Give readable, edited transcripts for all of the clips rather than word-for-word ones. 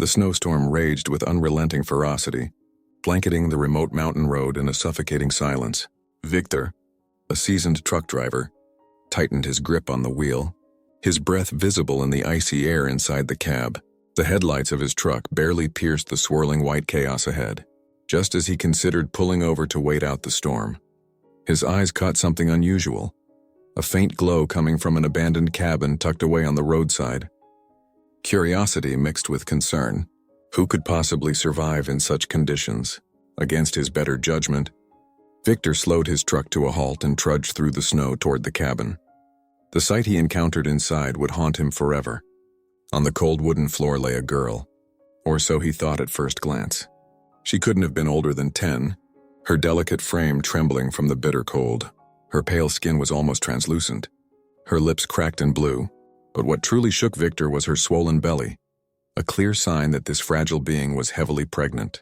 The snowstorm raged with unrelenting ferocity, blanketing the remote mountain road in a suffocating silence. Victor, a seasoned truck driver, tightened his grip on the wheel, his breath visible in the icy air inside the cab. The headlights of his truck barely pierced the swirling white chaos ahead, just as he considered pulling over to wait out the storm. His eyes caught something unusual, a faint glow coming from an abandoned cabin tucked away on the roadside. Curiosity mixed with concern. Who could possibly survive in such conditions? Against his better judgment, Victor slowed his truck to a halt and trudged through the snow toward the cabin. The sight he encountered inside would haunt him forever. On the cold wooden floor lay a girl, or so he thought at first glance. She couldn't have been older than 10, her delicate frame trembling from the bitter cold. Her pale skin was almost translucent, her lips cracked and blue, but what truly shook Victor was her swollen belly, a clear sign that this fragile being was heavily pregnant.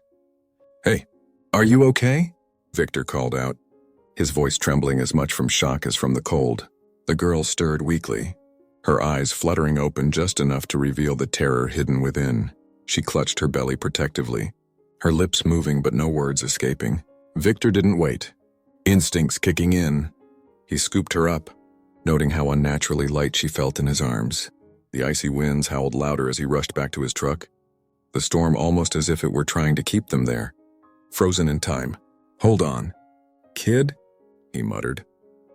"Hey, are you okay?" Victor called out, his voice trembling as much from shock as from the cold. The girl stirred weakly, her eyes fluttering open just enough to reveal the terror hidden within. She clutched her belly protectively, her lips moving but no words escaping. Victor didn't wait. Instincts kicking in, he scooped her up, noting how unnaturally light she felt in his arms. The icy winds howled louder as he rushed back to his truck, the storm almost as if it were trying to keep them there, frozen in time. "Hold on, kid," he muttered,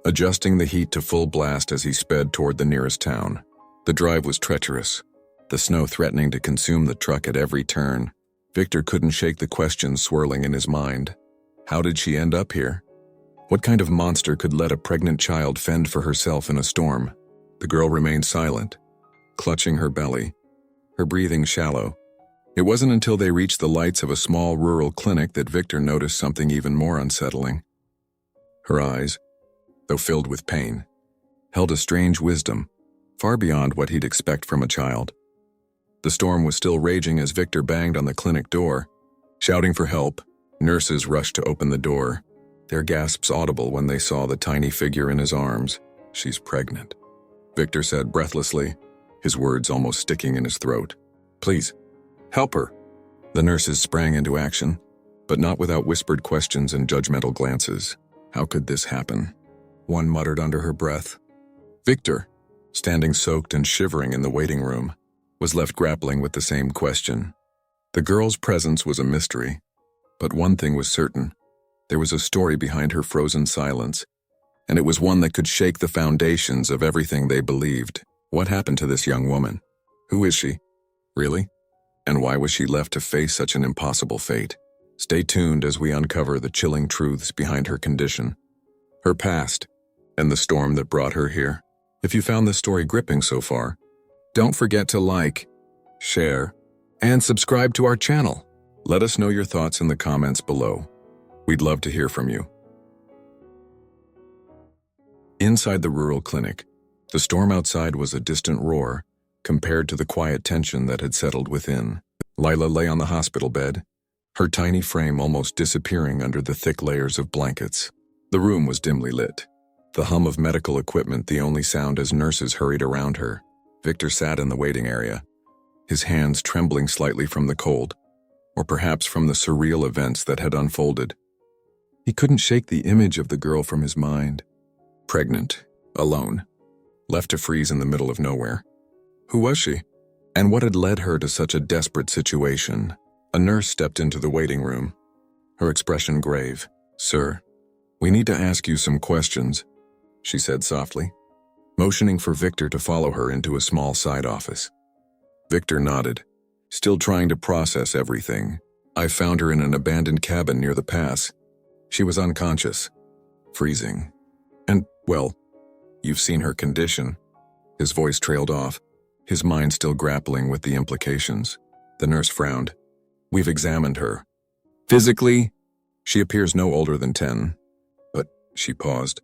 adjusting the heat to full blast as he sped toward the nearest town. The drive was treacherous, the snow threatening to consume the truck at every turn. Victor couldn't shake the questions swirling in his mind. How did she end up here? What kind of monster could let a pregnant child fend for herself in a storm? The girl remained silent, clutching her belly, her breathing shallow. It wasn't until they reached the lights of a small rural clinic that Victor noticed something even more unsettling. Her eyes, though filled with pain, held a strange wisdom, far beyond what he'd expect from a child. The storm was still raging as Victor banged on the clinic door. Shouting for help, nurses rushed to open the door, their gasps audible when they saw the tiny figure in his arms. "She's pregnant," Victor said breathlessly, his words almost sticking in his throat. "Please, help her." The nurses sprang into action, but not without whispered questions and judgmental glances. How could this happen? One muttered under her breath. Victor, standing soaked and shivering in the waiting room, was left grappling with the same question. The girl's presence was a mystery, but one thing was certain. There was a story behind her frozen silence, and it was one that could shake the foundations of everything they believed. What happened to this young woman? Who is she? Really? And why was she left to face such an impossible fate? Stay tuned as we uncover the chilling truths behind her condition, her past, and the storm that brought her here. If you found this story gripping so far, don't forget to like, share, and subscribe to our channel. Let us know your thoughts in the comments below. We'd love to hear from you. Inside the rural clinic, the storm outside was a distant roar compared to the quiet tension that had settled within. Lila lay on the hospital bed, her tiny frame almost disappearing under the thick layers of blankets. The room was dimly lit, the hum of medical equipment the only sound as nurses hurried around her. Victor sat in the waiting area, his hands trembling slightly from the cold, or perhaps from the surreal events that had unfolded. He couldn't shake the image of the girl from his mind. Pregnant, alone, left to freeze in the middle of nowhere. Who was she? And what had led her to such a desperate situation? A nurse stepped into the waiting room, her expression grave. "Sir, we need to ask you some questions," she said softly, motioning for Victor to follow her into a small side office. Victor nodded, still trying to process everything. "I found her in an abandoned cabin near the pass. She was unconscious, freezing. And, well, you've seen her condition." His voice trailed off, his mind still grappling with the implications. The nurse frowned. "We've examined her. Physically, she appears no older than 10, but," she paused,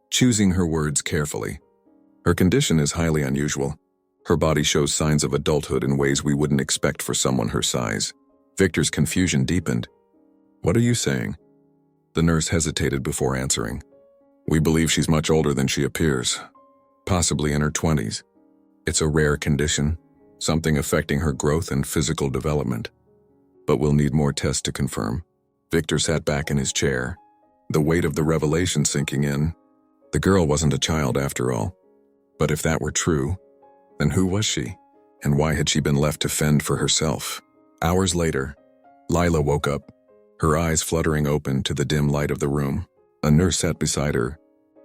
choosing her words carefully. "Her condition is highly unusual. Her body shows signs of adulthood in ways we wouldn't expect for someone her size." Victor's confusion deepened. "What are you saying?" The nurse hesitated before answering. "We believe she's much older than she appears, possibly in her 20s. It's a rare condition, something affecting her growth and physical development. But we'll need more tests to confirm. Victor sat back in his chair, the weight of the revelation sinking in. The girl wasn't a child after all. But if that were true, then who was she? And why had she been left to fend for herself? Hours later, Lila woke up, her eyes fluttering open to the dim light of the room. A nurse sat beside her,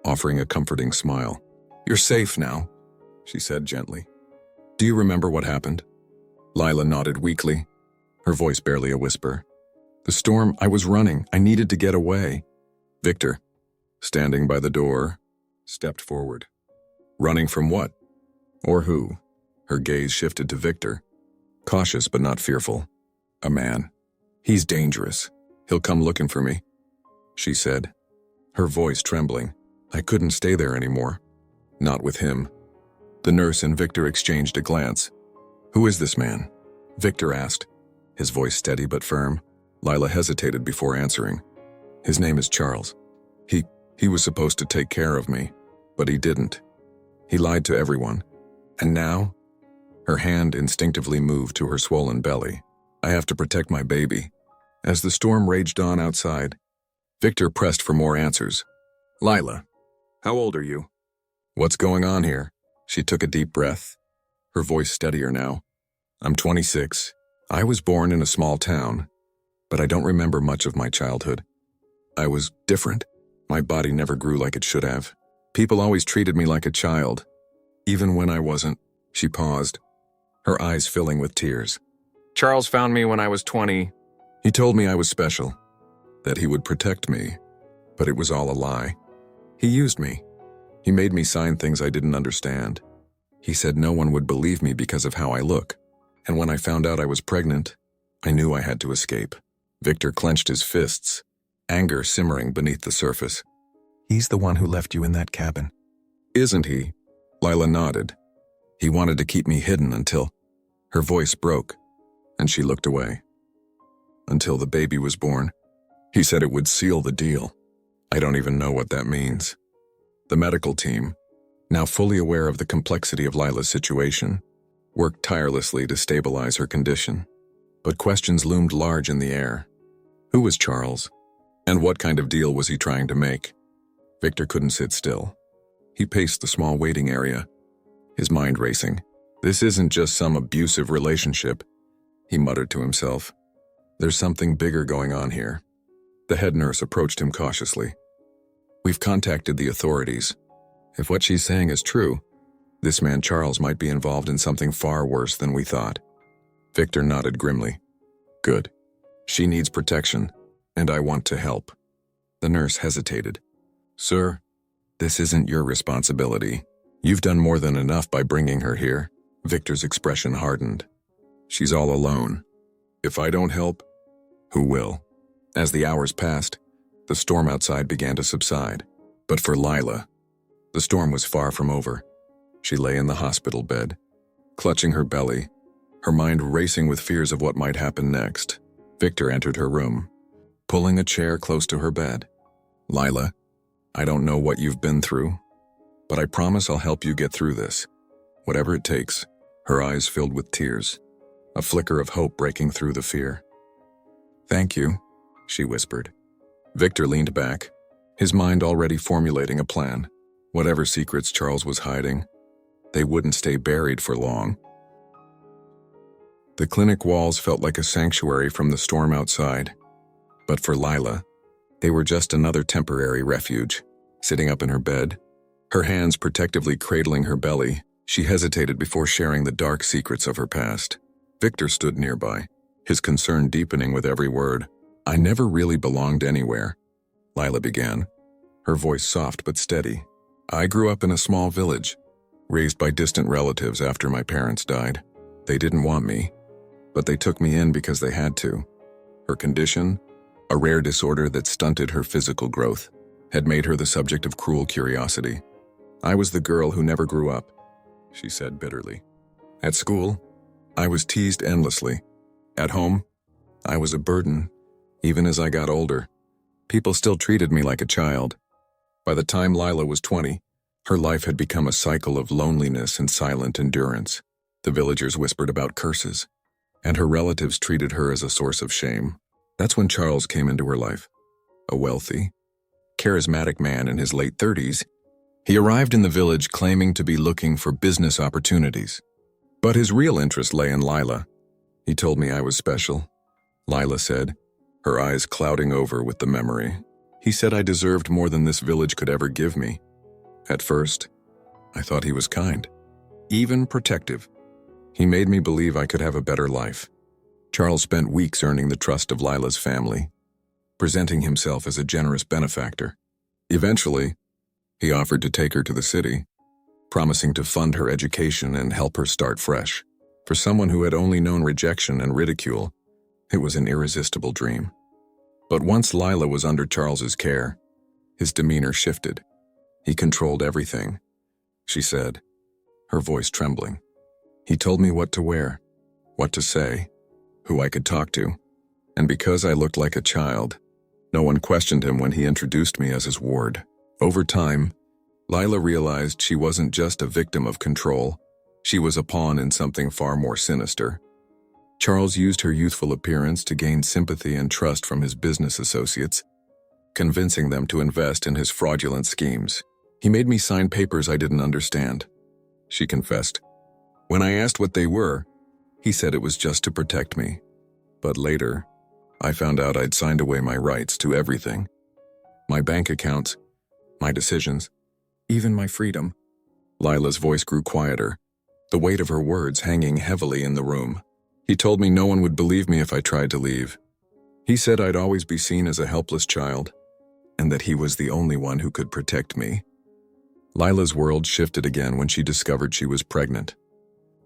offering a comforting smile. "You're safe now," she said gently. "Do you remember what happened?" Lila nodded weakly, her voice barely a whisper. "The storm, I was running. I needed to get away." Victor, standing by the door, stepped forward. "Running from what? Or who?" Her gaze shifted to Victor, cautious but not fearful. "A man. He's dangerous. He'll come looking for me," she said, her voice trembling. "I couldn't stay there anymore. Not with him." The nurse and Victor exchanged a glance. "Who is this man?" Victor asked, his voice steady but firm. Lila hesitated before answering. "His name is Charles. He was supposed to take care of me, but he didn't. He lied to everyone. And now?" Her hand instinctively moved to her swollen belly. "I have to protect my baby." As the storm raged on outside, Victor pressed for more answers. "Lila, how old are you? What's going on here?" She took a deep breath, her voice steadier now. "I'm 26. I was born in a small town, but I don't remember much of my childhood. I was different. My body never grew like it should have. People always treated me like a child, even when I wasn't." She paused, her eyes filling with tears. "Charles found me when I was 20. He told me I was special, that he would protect me, but it was all a lie. He used me. He made me sign things I didn't understand. He said no one would believe me because of how I look. And when I found out I was pregnant, I knew I had to escape." Victor clenched his fists, anger simmering beneath the surface. "He's the one who left you in that cabin." "Isn't he?" Lila nodded. "He wanted to keep me hidden until..." Her voice broke, and she looked away. "Until the baby was born. He said it would seal the deal. I don't even know what that means." The medical team, now fully aware of the complexity of Lila's situation, worked tirelessly to stabilize her condition. But questions loomed large in the air. Who was Charles? And what kind of deal was he trying to make? Victor couldn't sit still. He paced the small waiting area, his mind racing. "This isn't just some abusive relationship," he muttered to himself. "There's something bigger going on here." The head nurse approached him cautiously. "We've contacted the authorities. If what she's saying is true, this man Charles might be involved in something far worse than we thought." Victor nodded grimly. "Good. She needs protection, and I want to help." The nurse hesitated. "Sir, this isn't your responsibility. You've done more than enough by bringing her here." Victor's expression hardened. "She's all alone. If I don't help, who will?" As the hours passed, the storm outside began to subside. But for Lila, the storm was far from over. She lay in the hospital bed, clutching her belly, her mind racing with fears of what might happen next. Victor entered her room, pulling a chair close to her bed. "Lila, I don't know what you've been through, but I promise I'll help you get through this, whatever it takes." Her eyes filled with tears, a flicker of hope breaking through the fear. "Thank you," she whispered. Victor leaned back, his mind already formulating a plan. Whatever secrets Charles was hiding, they wouldn't stay buried for long. The clinic walls felt like a sanctuary from the storm outside. But for Lila, they were just another temporary refuge. Sitting up in her bed, her hands protectively cradling her belly, she hesitated before sharing the dark secrets of her past. Victor stood nearby, his concern deepening with every word. "I never really belonged anywhere," Lila began, her voice soft but steady. "I grew up in a small village, raised by distant relatives after my parents died. They didn't want me, but they took me in because they had to. Her condition, a rare disorder that stunted her physical growth, had made her the subject of cruel curiosity. I was the girl who never grew up," she said bitterly. "At school, I was teased endlessly. At home, I was a burden. Even as I got older, people still treated me like a child." By the time Lila was 20, her life had become a cycle of loneliness and silent endurance. The villagers whispered about curses, and her relatives treated her as a source of shame. That's when Charles came into her life. A wealthy, charismatic man in his late 30s, he arrived in the village claiming to be looking for business opportunities. But his real interest lay in Lila. He told me I was special, Lila said, her eyes clouding over with the memory. He said I deserved more than this village could ever give me. At first, I thought he was kind, even protective. He made me believe I could have a better life. Charles spent weeks earning the trust of Lila's family, presenting himself as a generous benefactor. Eventually, he offered to take her to the city, promising to fund her education and help her start fresh. For someone who had only known rejection and ridicule, it was an irresistible dream. But once Lila was under Charles's care, his demeanor shifted. He controlled everything, she said, her voice trembling. He told me what to wear, what to say, who I could talk to, and because I looked like a child, no one questioned him when he introduced me as his ward. Over time, Lila realized she wasn't just a victim of control, she was a pawn in something far more sinister. Charles used her youthful appearance to gain sympathy and trust from his business associates, convincing them to invest in his fraudulent schemes. He made me sign papers I didn't understand, she confessed. When I asked what they were, he said it was just to protect me. But later, I found out I'd signed away my rights to everything. My bank accounts, my decisions, even my freedom. Lila's voice grew quieter, the weight of her words hanging heavily in the room. He told me no one would believe me if I tried to leave. He said I'd always be seen as a helpless child, and that he was the only one who could protect me. Lila's world shifted again when she discovered she was pregnant.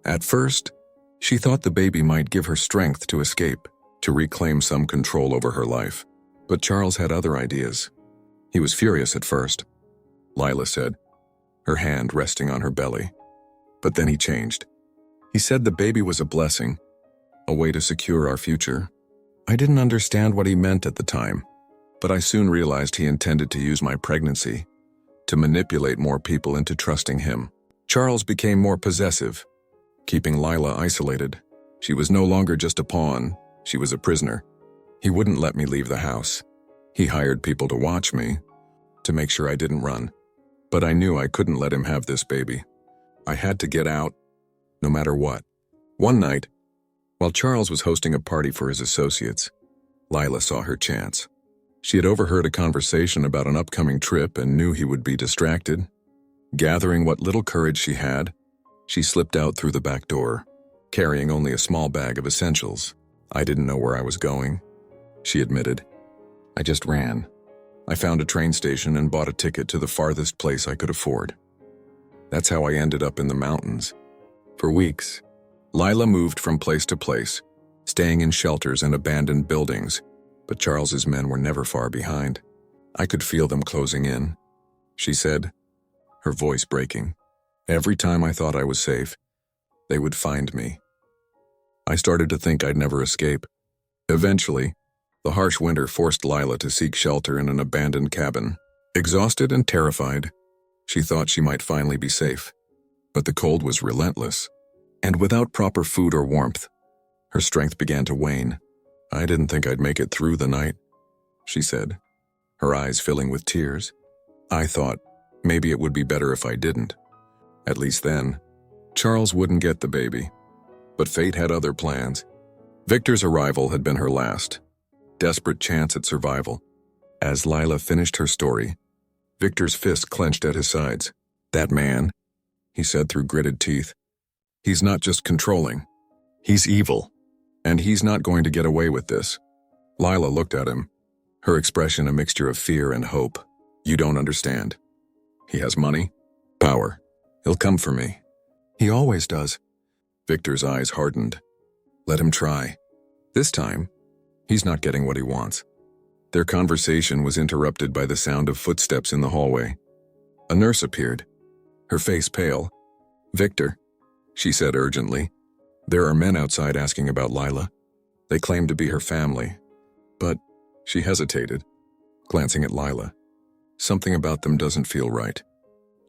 At first, she thought the baby might give her strength to escape, to reclaim some control over her life. But Charles had other ideas. He was furious at first, Lila said, her hand resting on her belly. But then he changed. He said the baby was a blessing, a way to secure our future. I didn't understand what he meant at the time, but I soon realized he intended to use my pregnancy to manipulate more people into trusting him. Charles became more possessive, keeping Lila isolated. She was no longer just a pawn, she was a prisoner. He wouldn't let me leave the house. He hired people to watch me, to make sure I didn't run. But I knew I couldn't let him have this baby. I had to get out, no matter what. One night, while Charles was hosting a party for his associates, Lila saw her chance. She had overheard a conversation about an upcoming trip and knew he would be distracted. Gathering what little courage she had, she slipped out through the back door, carrying only a small bag of essentials. I didn't know where I was going, she admitted. I just ran. I found a train station and bought a ticket to the farthest place I could afford. That's how I ended up in the mountains. For weeks, Lila moved from place to place, staying in shelters and abandoned buildings, but Charles's men were never far behind. I could feel them closing in, she said, her voice breaking. Every time I thought I was safe, they would find me. I started to think I'd never escape. Eventually, the harsh winter forced Lila to seek shelter in an abandoned cabin. Exhausted and terrified, she thought she might finally be safe. But the cold was relentless, and without proper food or warmth, her strength began to wane. I didn't think I'd make it through the night, she said, her eyes filling with tears. I thought maybe it would be better if I didn't. At least then, Charles wouldn't get the baby. But fate had other plans. Victor's arrival had been her last, desperate chance at survival. As Lila finished her story, Victor's fist clenched at his sides. That man, he said through gritted teeth, he's not just controlling, he's evil, and he's not going to get away with this. Lila looked at him, her expression a mixture of fear and hope. You don't understand. He has money, power. He'll come for me. He always does. Victor's eyes hardened. Let him try. This time, he's not getting what he wants. Their conversation was interrupted by the sound of footsteps in the hallway. A nurse appeared, her face pale. Victor, she said urgently. There are men outside asking about Lila. They claim to be her family. But she hesitated, glancing at Lila. Something about them doesn't feel right.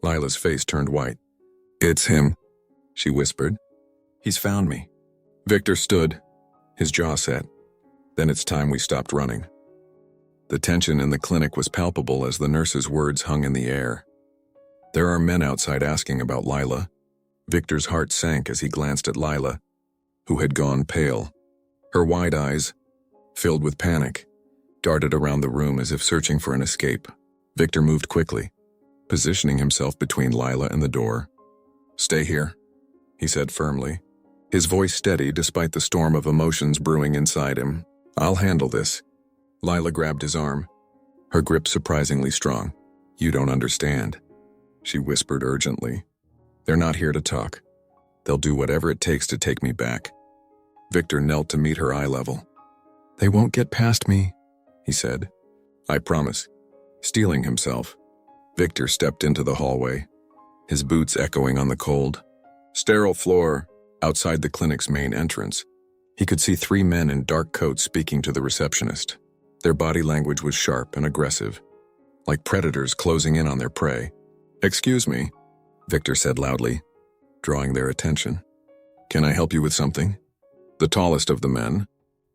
Lila's face turned white. It's him, she whispered. He's found me. Victor stood, his jaw set. Then it's time we stopped running. The tension in the clinic was palpable as the nurse's words hung in the air. There are men outside asking about Lila. Victor's heart sank as he glanced at Lila, who had gone pale. Her wide eyes, filled with panic, darted around the room as if searching for an escape. Victor moved quickly, positioning himself between Lila and the door. "Stay here," he said firmly, his voice steady despite the storm of emotions brewing inside him. "I'll handle this." Lila grabbed his arm, her grip surprisingly strong. "You don't understand," she whispered urgently. "They're not here to talk. They'll do whatever it takes to take me back." Victor knelt to meet her eye level. "They won't get past me," he said. "I promise." Steeling himself, Victor stepped into the hallway, his boots echoing on the cold, sterile floor outside the clinic's main entrance. He could see 3 men in dark coats speaking to the receptionist. Their body language was sharp and aggressive, like predators closing in on their prey. "Excuse me," Victor said loudly, drawing their attention. "Can I help you with something?" The tallest of the men,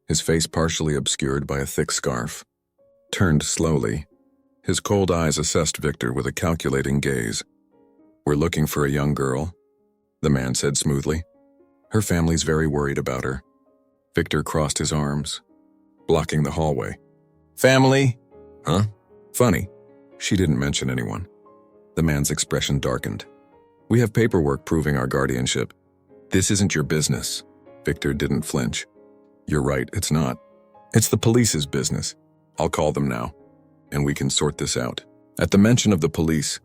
his face partially obscured by a thick scarf, turned slowly. His cold eyes assessed Victor with a calculating gaze. "We're looking for a young girl," the man said smoothly. "Her family's very worried about her." Victor crossed his arms, blocking the hallway. "Family? Huh? Funny. She didn't mention anyone." The man's expression darkened. "We have paperwork proving our guardianship. This isn't your business." Victor didn't flinch. "You're right, it's not. It's the police's business. I'll call them now, and we can sort this out." At the mention of the police,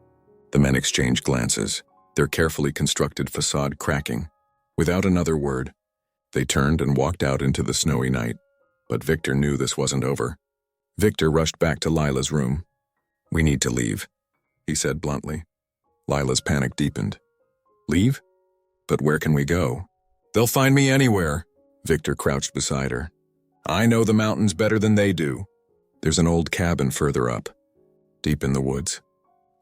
the men exchanged glances, their carefully constructed facade cracking. Without another word, they turned and walked out into the snowy night. But Victor knew this wasn't over. Victor rushed back to Lila's room. "We need to leave," he said bluntly. Lila's panic deepened. "Leave? But where can we go?" "They'll find me anywhere." Victor crouched beside her. "I know the mountains better than they do." "There's an old cabin further up, deep in the woods.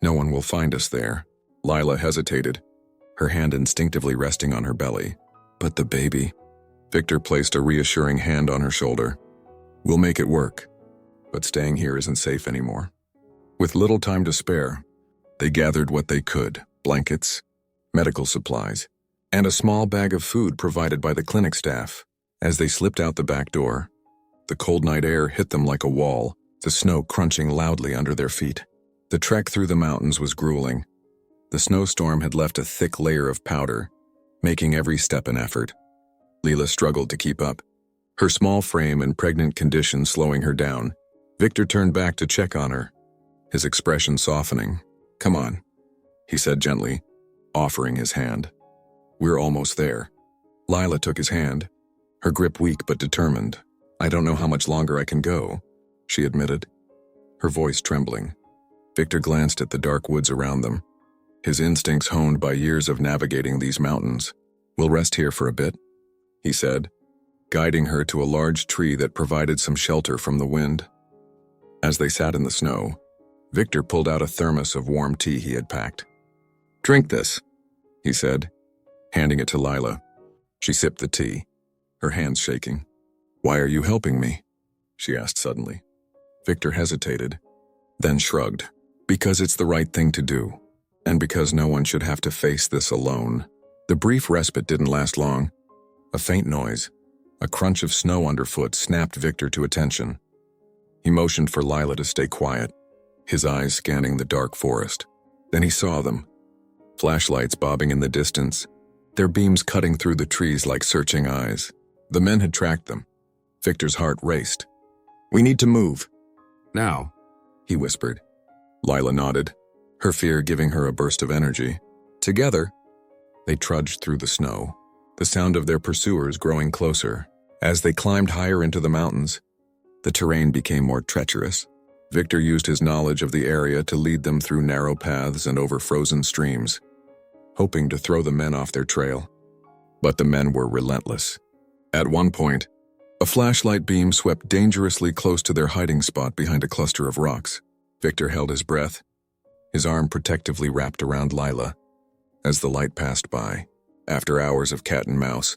No one will find us there." Lila hesitated, her hand instinctively resting on her belly. "But the baby." Victor placed a reassuring hand on her shoulder. "We'll make it work, but staying here isn't safe anymore." With little time to spare, they gathered what they could: blankets, medical supplies, and a small bag of food provided by the clinic staff. As they slipped out the back door, the cold night air hit them like a wall, the snow crunching loudly under their feet. The trek through the mountains was grueling. The snowstorm had left a thick layer of powder, making every step an effort. Lila struggled to keep up, her small frame and pregnant condition slowing her down. Victor turned back to check on her, his expression softening. "Come on," he said gently, offering his hand. "We're almost there." Lila took his hand, her grip weak but determined. "I don't know how much longer I can go," she admitted, her voice trembling. Victor glanced at the dark woods around them, his instincts honed by years of navigating these mountains. "We'll rest here for a bit," he said, guiding her to a large tree that provided some shelter from the wind. As they sat in the snow, Victor pulled out a thermos of warm tea he had packed. "Drink this," he said, handing it to Lila. She sipped the tea, her hands shaking. "Why are you helping me?" she asked suddenly. Victor hesitated, then shrugged. "Because it's the right thing to do, and because no one should have to face this alone." The brief respite didn't last long. A faint noise, a crunch of snow underfoot, snapped Victor to attention. He motioned for Lila to stay quiet, his eyes scanning the dark forest. Then he saw them, flashlights bobbing in the distance, their beams cutting through the trees like searching eyes. The men had tracked them. Victor's heart raced. "We need to move. Now," he whispered. Lila nodded, her fear giving her a burst of energy. Together, they trudged through the snow, the sound of their pursuers growing closer. As they climbed higher into the mountains, the terrain became more treacherous. Victor used his knowledge of the area to lead them through narrow paths and over frozen streams, hoping to throw the men off their trail. But the men were relentless. At one point, a flashlight beam swept dangerously close to their hiding spot behind a cluster of rocks. Victor held his breath, his arm protectively wrapped around Lila. As the light passed by, After hours of cat and mouse,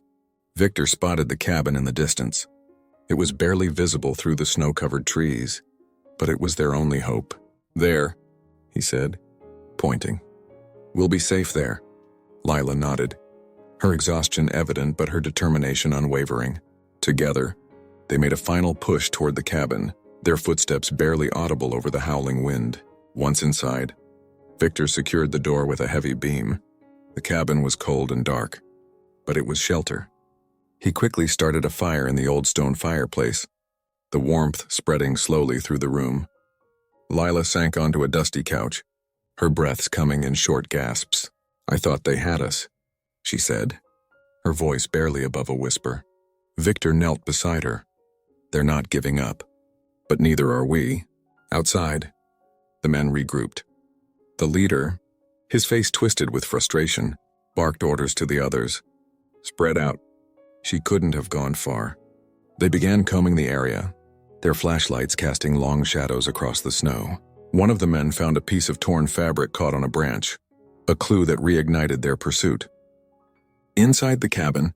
Victor spotted the cabin in the distance. It was barely visible through the snow-covered trees, but it was their only hope. "There," he said, pointing. "We'll be safe there." Lila nodded, her exhaustion evident but her determination unwavering. Together, they made a final push toward the cabin, their footsteps barely audible over the howling wind. Once inside, Victor secured the door with a heavy beam. The cabin was cold and dark, but it was shelter. He quickly started a fire in the old stone fireplace, the warmth spreading slowly through the room. Lila sank onto a dusty couch, her breaths coming in short gasps. "I thought they had us," she said, her voice barely above a whisper. Victor knelt beside her. "They're not giving up, but neither are we." Outside, the men regrouped. The leader, his face twisted with frustration, barked orders to the others. "Spread out." She couldn't have gone far. They began combing the area, their flashlights casting long shadows across the snow. One of the men found a piece of torn fabric caught on a branch, a clue that reignited their pursuit. Inside the cabin,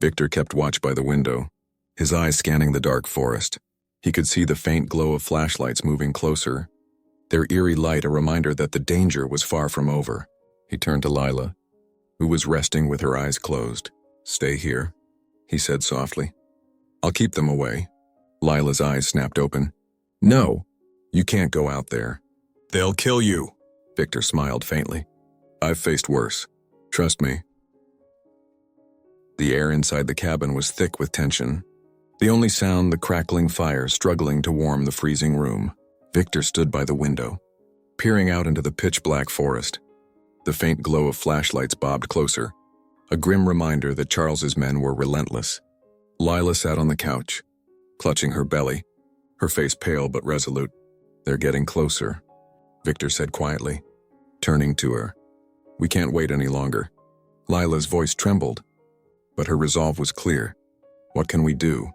Victor kept watch by the window, his eyes scanning the dark forest. He could see the faint glow of flashlights moving closer, their eerie light a reminder that the danger was far from over. He turned to Lila, who was resting with her eyes closed. "Stay here," he said softly. "I'll keep them away." Lila's eyes snapped open. "No, you can't go out there." "They'll kill you," Victor smiled faintly. "I've faced worse. Trust me." The air inside the cabin was thick with tension. The only sound, the crackling fire struggling to warm the freezing room. Victor stood by the window, peering out into the pitch-black forest. The faint glow of flashlights bobbed closer, a grim reminder that Charles's men were relentless. Lila sat on the couch, clutching her belly, her face pale but resolute. "They're getting closer," Victor said quietly, turning to her. "We can't wait any longer." Lila's voice trembled, but her resolve was clear. "What can we do?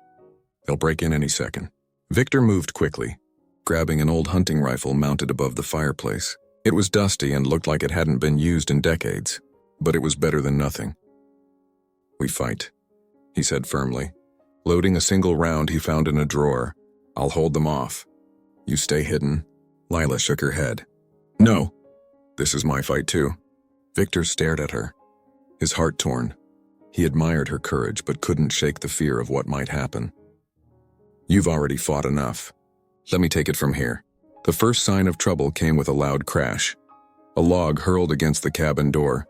They'll break in any second." Victor moved quickly, grabbing an old hunting rifle mounted above the fireplace. It was dusty and looked like it hadn't been used in decades, but it was better than nothing. "We fight," he said firmly, loading a single round he found in a drawer. "I'll hold them off. You stay hidden." Lila shook her head. "No, this is my fight too." Victor stared at her, his heart torn. He admired her courage but couldn't shake the fear of what might happen. "You've already fought enough. Let me take it from here." The first sign of trouble came with a loud crash. A log hurled against the cabin door,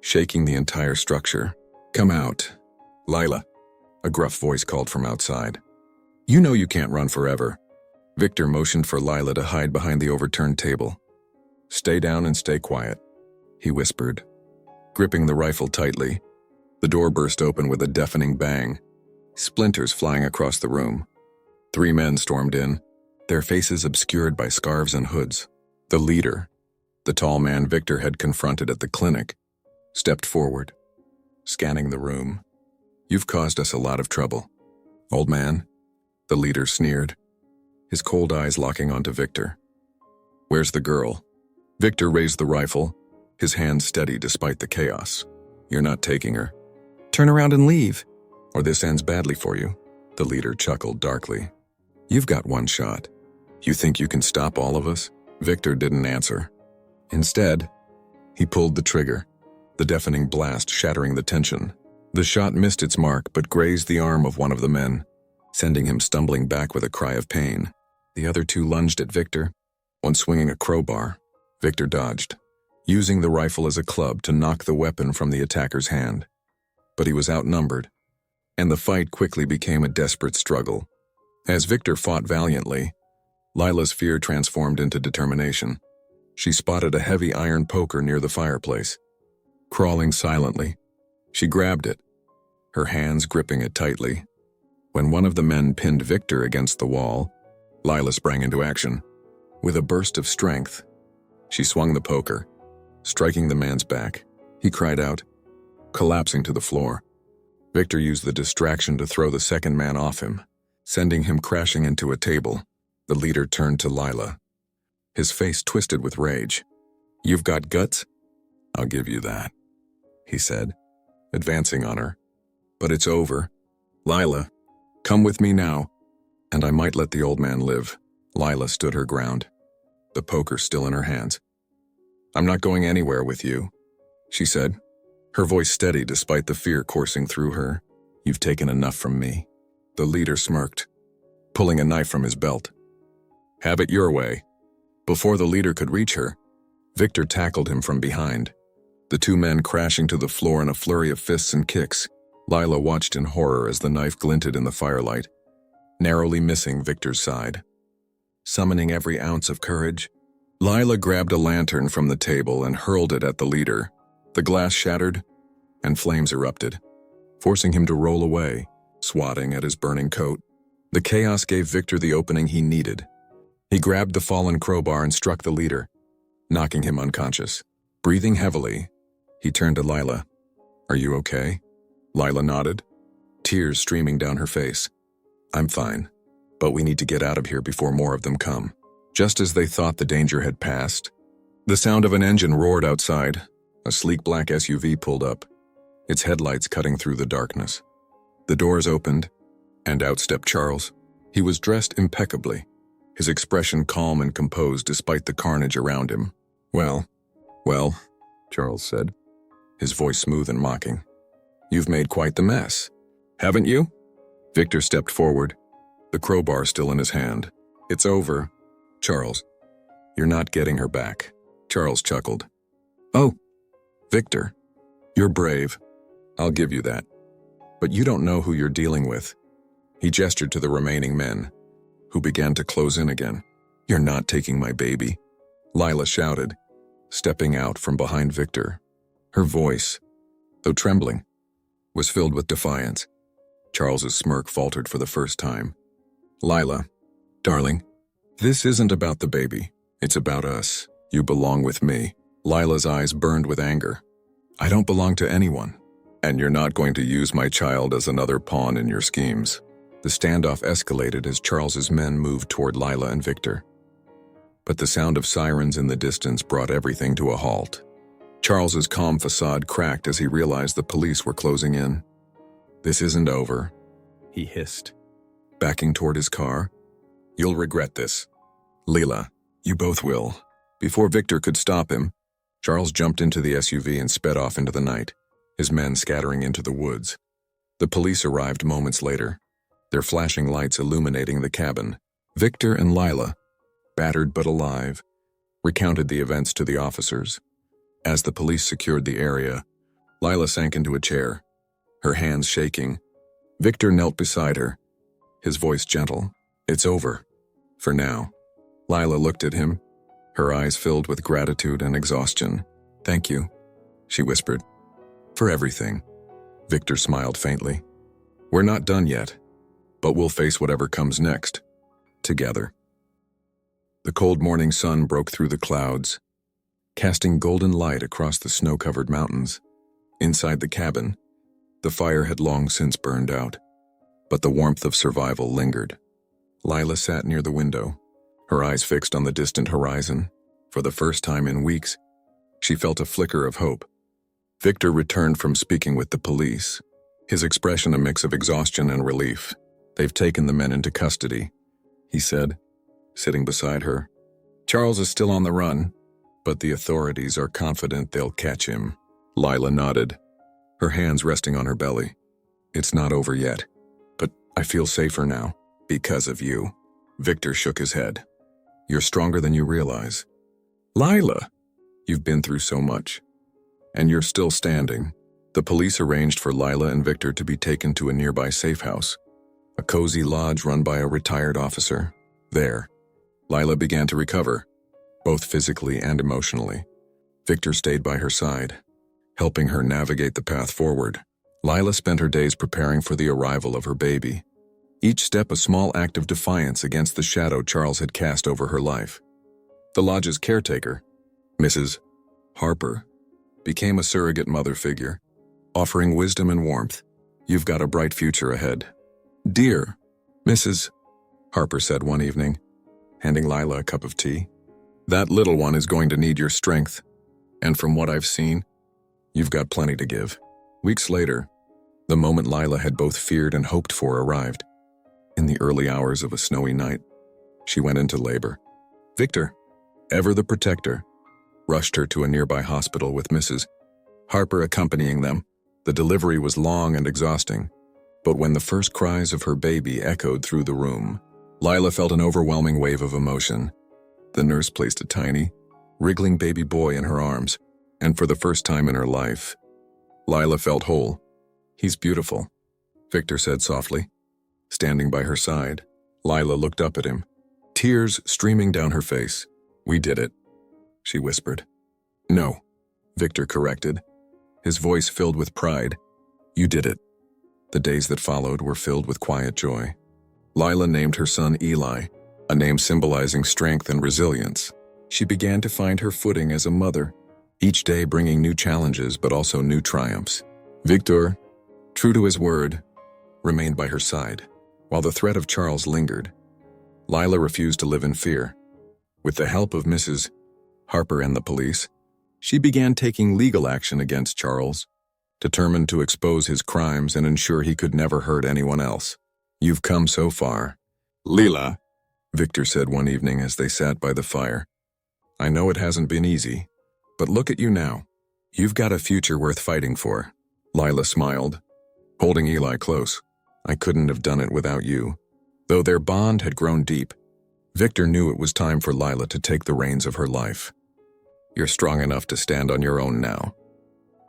shaking the entire structure. "Come out, Lila," a gruff voice called from outside. "You know you can't run forever." Victor motioned for Lila to hide behind the overturned table. "Stay down and stay quiet," he whispered. Gripping the rifle tightly, the door burst open with a deafening bang, splinters flying across the room. 3 men stormed in, their faces obscured by scarves and hoods. The leader, the tall man Victor had confronted at the clinic, stepped forward, scanning the room. "You've caused us a lot of trouble, old man," the leader sneered, his cold eyes locking onto Victor. "Where's the girl?" Victor raised the rifle, his hand steady despite the chaos. "You're not taking her. Turn around and leave, or this ends badly for you," the leader chuckled darkly. "You've got one shot. You think you can stop all of us?" Victor didn't answer. Instead, he pulled the trigger, the deafening blast shattering the tension. The shot missed its mark but grazed the arm of one of the men, sending him stumbling back with a cry of pain. The other 2 lunged at Victor, one swinging a crowbar. Victor dodged, using the rifle as a club to knock the weapon from the attacker's hand. But he was outnumbered, and the fight quickly became a desperate struggle. As Victor fought valiantly, Lila's fear transformed into determination. She spotted a heavy iron poker near the fireplace. Crawling silently, she grabbed it, her hands gripping it tightly. When one of the men pinned Victor against the wall, Lila sprang into action. With a burst of strength, she swung the poker, striking the man's back. He cried out, collapsing to the floor. Victor used the distraction to throw the second man off him, sending him crashing into a table. The leader turned to Lila, his face twisted with rage. "You've got guts? I'll give you that," he said, advancing on her. But it's over. Lila, come with me now, and I might let the old man live. Lila stood her ground, the poker still in her hands. I'm not going anywhere with you, she said, her voice steady despite the fear coursing through her. You've taken enough from me. The leader smirked, pulling a knife from his belt. Have it your way. Before the leader could reach her, Victor tackled him from behind, the two men crashing to the floor in a flurry of fists and kicks. Lila watched in horror as the knife glinted in the firelight, narrowly missing Victor's side. Summoning every ounce of courage, Lila grabbed a lantern from the table and hurled it at the leader. The glass shattered, and flames erupted, forcing him to roll away, swatting at his burning coat. The chaos gave Victor the opening he needed. He grabbed the fallen crowbar and struck the leader, knocking him unconscious. Breathing heavily, he turned to Lila. Are you okay? Lila nodded, tears streaming down her face. I'm fine, but we need to get out of here before more of them come. Just as they thought the danger had passed, the sound of an engine roared outside. A sleek black SUV pulled up, its headlights cutting through the darkness. The doors opened, and out stepped Charles. He was dressed impeccably, his expression calm and composed despite the carnage around him. Well, Charles said, his voice smooth and mocking. You've made quite the mess, haven't you? Victor stepped forward, the crowbar still in his hand. It's over, Charles. You're not getting her back. Charles chuckled. Oh, Victor, you're brave. I'll give you that. But you don't know who you're dealing with. He gestured to the remaining men, who began to close in again. You're not taking my baby, Lila shouted, stepping out from behind Victor. Her voice, though trembling, was filled with defiance. Charles's smirk faltered for the first time. Lila, darling, this isn't about the baby. It's about us. You belong with me. Lila's eyes burned with anger. I don't belong to anyone, and you're not going to use my child as another pawn in your schemes. The standoff escalated as Charles's men moved toward Lila and Victor. But the sound of sirens in the distance brought everything to a halt. Charles's calm facade cracked as he realized the police were closing in. This isn't over, he hissed, backing toward his car. You'll regret this. Lila, you both will. Before Victor could stop him, Charles jumped into the SUV and sped off into the night, his men scattering into the woods. The police arrived moments later, their flashing lights illuminating the cabin. Victor and Lila, battered but alive, recounted the events to the officers. As the police secured the area, Lila sank into a chair, her hands shaking. Victor knelt beside her, his voice gentle. It's over. For now. Lila looked at him, her eyes filled with gratitude and exhaustion. Thank you, she whispered. For everything. Victor smiled faintly. We're not done yet, but we'll face whatever comes next, together. The cold morning sun broke through the clouds, casting golden light across the snow-covered mountains. Inside the cabin, the fire had long since burned out, but the warmth of survival lingered. Lila sat near the window, her eyes fixed on the distant horizon. For the first time in weeks, she felt a flicker of hope. Victor returned from speaking with the police, his expression a mix of exhaustion and relief. They've taken the men into custody, he said, sitting beside her. Charles is still on the run, but the authorities are confident they'll catch him. Lila nodded, her hands resting on her belly. It's not over yet, but I feel safer now, because of you. Victor shook his head. You're stronger than you realize. Lila, you've been through so much, and you're still standing. The police arranged for Lila and Victor to be taken to a nearby safe house, a cozy lodge run by a retired officer. There, Lila began to recover, both physically and emotionally. Victor stayed by her side, helping her navigate the path forward. Lila spent her days preparing for the arrival of her baby, each step a small act of defiance against the shadow Charles had cast over her life. The lodge's caretaker, Mrs. Harper, became a surrogate mother figure, offering wisdom and warmth. You've got a bright future ahead. Dear Mrs. Harper said one evening, handing Lila a cup of tea. That little one is going to need your strength, and from what I've seen, you've got plenty to give. Weeks later, the moment Lila had both feared and hoped for arrived. In the early hours of a snowy night, she went into labor. Victor, ever the protector, rushed her to a nearby hospital with Mrs. Harper accompanying them. The delivery was long and exhausting, but when the first cries of her baby echoed through the room, Lila felt an overwhelming wave of emotion. The nurse placed a tiny, wriggling baby boy in her arms, and for the first time in her life, Lila felt whole. "He's beautiful," Victor said softly. Standing by her side, Lila looked up at him, tears streaming down her face. "We did it," she whispered. "No," Victor corrected, his voice filled with pride. "You did it." The days that followed were filled with quiet joy. Lila named her son Eli, a name symbolizing strength and resilience. She began to find her footing as a mother, each day bringing new challenges but also new triumphs. Victor, true to his word, remained by her side. While the threat of Charles lingered, Lila refused to live in fear. With the help of Mrs. Harper and the police, she began taking legal action against Charles, determined to expose his crimes and ensure he could never hurt anyone else. "You've come so far, Lila," Victor said one evening as they sat by the fire. "I know it hasn't been easy, but look at you now. You've got a future worth fighting for." Lila smiled, holding Eli close. "I couldn't have done it without you." Though their bond had grown deep, Victor knew it was time for Lila to take the reins of her life. "You're strong enough to stand on your own now,"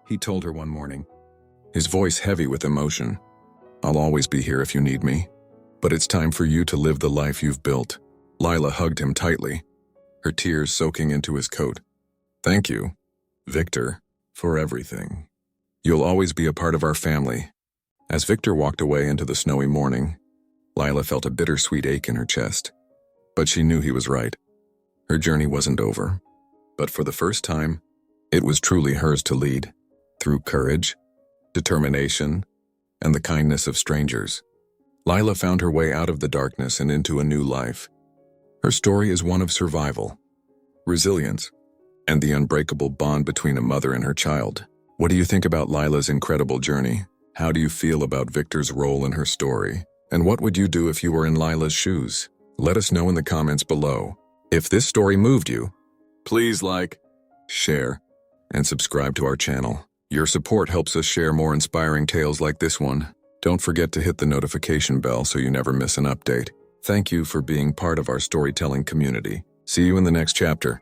he told her one morning, his voice heavy with emotion. "I'll always be here if you need me, but it's time for you to live the life you've built." Lila hugged him tightly, her tears soaking into his coat. "Thank you, Victor, for everything. You'll always be a part of our family." As Victor walked away into the snowy morning, Lila felt a bittersweet ache in her chest. But she knew he was right. Her journey wasn't over. But for the first time, it was truly hers to lead, through courage, determination, and the kindness of strangers. Lila found her way out of the darkness and into a new life. Her story is one of survival, resilience, and the unbreakable bond between a mother and her child. What do you think about Lila's incredible journey? How do you feel about Victor's role in her story? And what would you do if you were in Lila's shoes? Let us know in the comments below. If this story moved you, please like, share, and subscribe to our channel. Your support helps us share more inspiring tales like this one. Don't forget to hit the notification bell so you never miss an update. Thank you for being part of our storytelling community. See you in the next chapter.